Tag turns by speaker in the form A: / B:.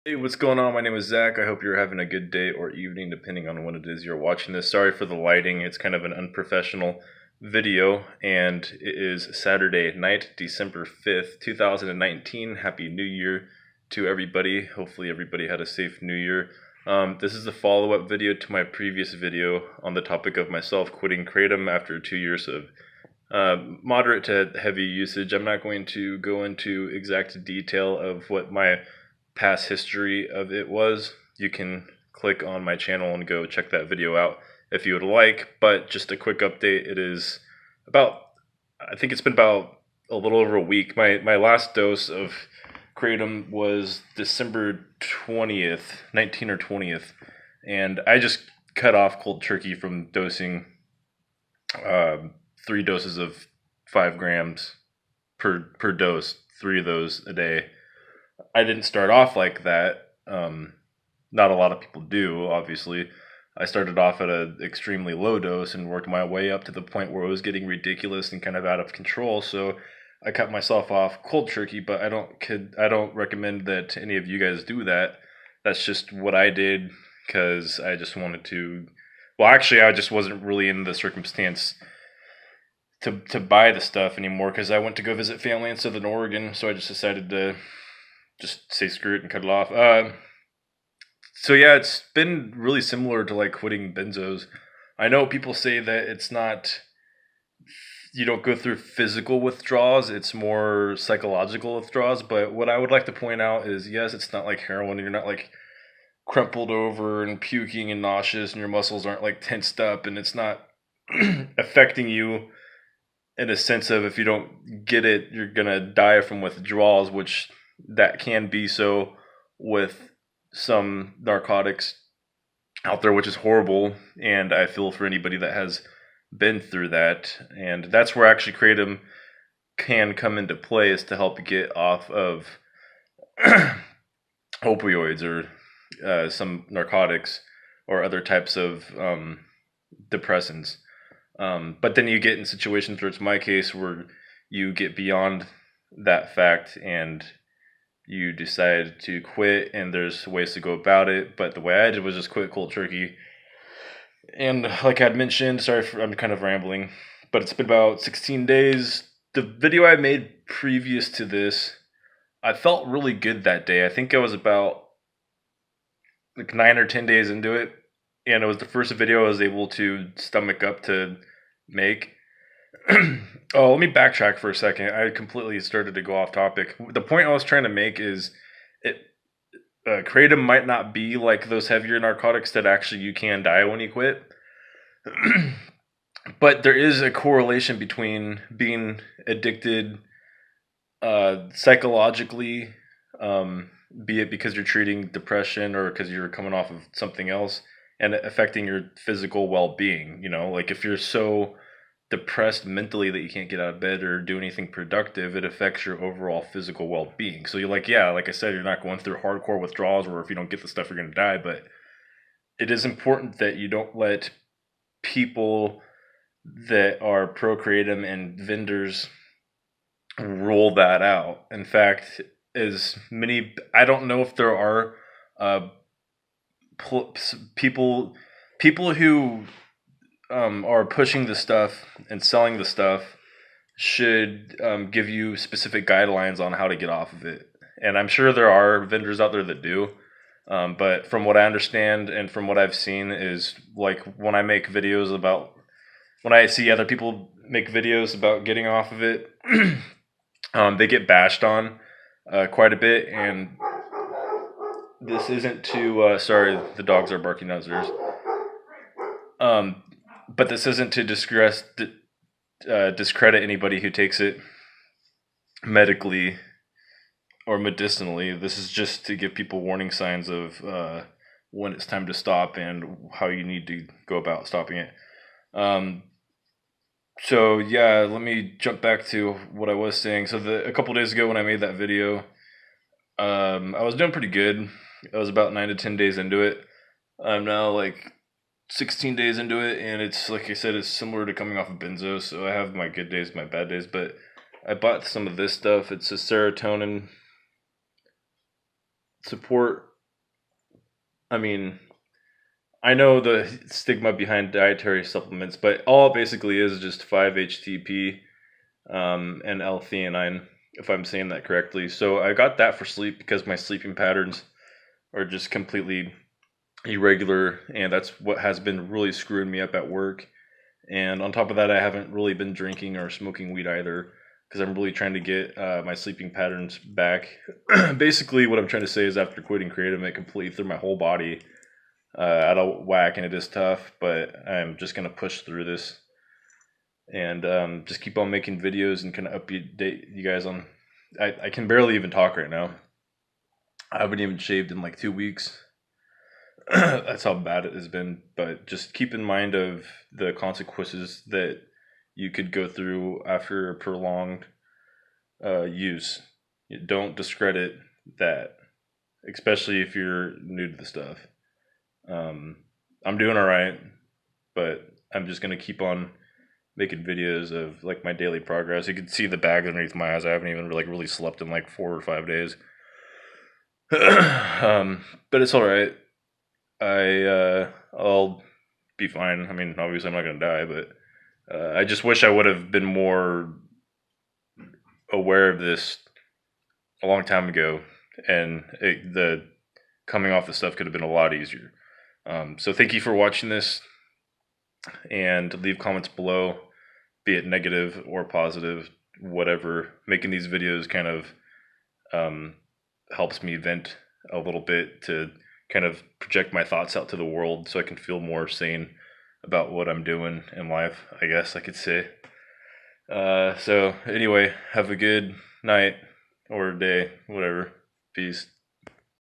A: Hey, what's going on? My name is Zach. I hope you're having a good day or evening, depending on when it is you're watching this. Sorry for the lighting, it's kind of an unprofessional video, and it is Saturday night, December 5th, 2019. Happy New Year to everybody. Hopefully, everybody had a safe New Year. This is a follow up video to my previous video on the topic of myself quitting Kratom after 2 years of moderate to heavy usage. I'm not going to go into exact detail of what my past history of it was. You can click on my channel and go check that video out if you would like. But just a quick update, it is about, I think it's been about a little over a week. My last dose of Kratom was December 20th, 19 or 20th. And I just cut off cold turkey from dosing 3 doses of 5 grams per dose, 3 of those a day. I didn't start off like that. Not a lot of people do, obviously. I started off at an extremely low dose and worked my way up to the point where it was getting ridiculous and kind of out of control. So I cut myself off cold turkey, but I don't recommend that any of you guys do that. That's just what I did because I just wanted to. Well, actually, I just wasn't really in the circumstance to buy the stuff anymore because I went to go visit family in Southern Oregon. So I just decided to just say screw it and cut it off. So yeah, it's been really similar to like quitting benzos. I know people say that it's not, you don't go through physical withdrawals, it's more psychological withdrawals. But what I would like to point out is, yes, it's not like heroin. You're not like crumpled over and puking and nauseous, and your muscles aren't like tensed up, and it's not affecting you in a sense of if you don't get it, you're gonna die from withdrawals, which that can be so with some narcotics out there, which is horrible. And I feel for anybody that has been through that. And that's where actually Kratom can come into play, is to help get off of opioids or some narcotics or other types of depressants. But then you get in situations where it's my case where you get beyond that fact and you decide to quit, and there's ways to go about it. But the way I did was just quit cold turkey. And like I'd mentioned, I'm kind of rambling, but it's been about 16 days. The video I made previous to this, I felt really good that day. I think I was about like 9 or 10 days into it, and it was the first video I was able to stomach up to make. Oh, let me backtrack for a second. I completely started to go off topic. The point I was trying to make is it kratom might not be like those heavier narcotics that actually you can die when you quit. But there is a correlation between being addicted psychologically, be it because you're treating depression or because you're coming off of something else, and affecting your physical well-being. Like if you're so depressed mentally that you can't get out of bed or do anything productive, it affects your overall physical well-being. So you're like, yeah, like I said, you're not going through hardcore withdrawals where if you don't get the stuff you're going to die, but it is important that you don't let people that are pro kratom and vendors roll that out. In fact, I don't know if there are uh, people who are pushing the stuff and selling the stuff should give you specific guidelines on how to get off of it. And I'm sure there are vendors out there that do. But from what I understand and from what I've seen is, like, when I see other people make videos about getting off of it, they get bashed on quite a bit. And this isn't to, sorry, the dogs are barking downstairs. But this isn't to discredit anybody who takes it medically or medicinally. This is just to give people warning signs of when it's time to stop and how you need to go about stopping it. So yeah, let me jump back to what I was saying. So a couple days ago when I made that video, I was doing pretty good. I was about 9 to 10 days into it. I'm now like 16 days into it, and it's like I said, it's similar to coming off of benzo. So I have my good days, my bad days, but I bought some of this stuff. It's a serotonin support I mean, I know the stigma behind dietary supplements, but all it basically is just 5-HTP and L-theanine, if I'm saying that correctly. So I got that for sleep because my sleeping patterns are just completely irregular, and that's what has been really screwing me up at work. And on top of that, I haven't really been drinking or smoking weed either because I'm really trying to get my sleeping patterns back. Basically, what I'm trying to say is after quitting Kratom, it completely threw my whole body out of whack, and it is tough, but I'm just going to push through this and just keep on making videos and kind of update you guys on. I can barely even talk right now. I haven't even shaved in like 2 weeks. That's how bad it has been. But just keep in mind of the consequences that you could go through after a prolonged use. Don't discredit that, especially if you're new to the stuff. I'm doing all right, but I'm just gonna keep on making videos of like my daily progress. You can see the bag underneath my eyes. I haven't even really slept in like 4 or 5 days. But it's all right. I'll be fine. I mean, obviously I'm not gonna die, but I just wish I would have been more aware of this a long time ago, and the coming off the stuff could have been a lot easier. So thank you for watching this, and leave comments below, be it negative or positive, whatever. Making these videos kind of helps me vent a little bit to kind of project my thoughts out to the world so I can feel more sane about what I'm doing in life, I guess I could say. So anyway, have a good night or day, whatever. Peace.